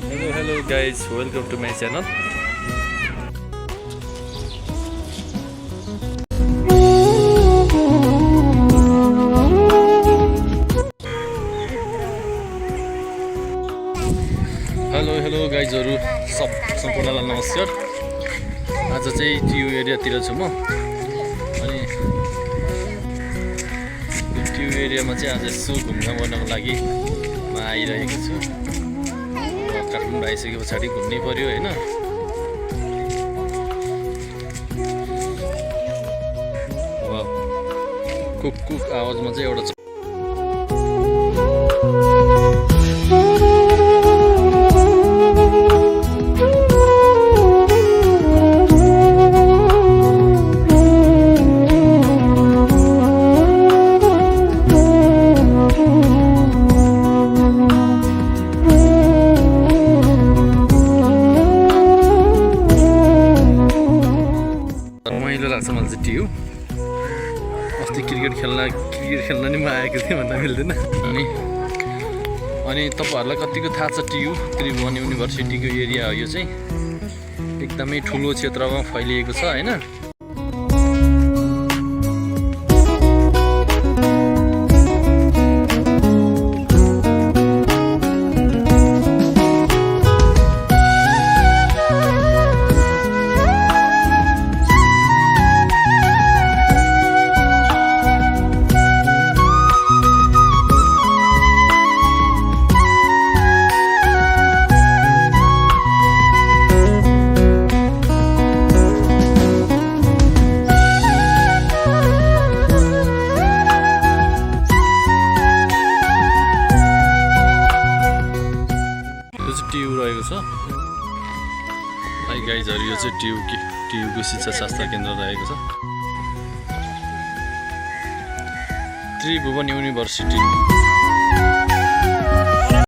Hello guys, welcome to my channel. Hello guys, सम्पूर्णलाई नमस्कार. आज चाहिँ टियु एरियातिर छु म. अनि टियु एरियामा चाहिँ आज यसो घुम्न गर्नको लागि म आइरहेको छु. काठमाडौँ आइसके पछाडि घुम्नै पर्यो हैन. कुक आवाजमा चाहिँ एउटा मलाई चाहिँ टियु. अस्ति क्रिकेट खेल्न नि म आएको थिएँ भन्दा मिल्दैन. अनि तपाईँहरूलाई कतिको थाहा छ टियु त्रिभुवन युनिभर्सिटीको एरिया हो. यो चाहिँ एकदमै ठुलो क्षेत्रमा फैलिएको छ हैन. टियु रहेको छ. हाई गाइजहरु, यो चाहिँ टियुको शिक्षा शास्त्र केन्द्र रहेको छ. त्रिभुवन युनिभर्सिटी.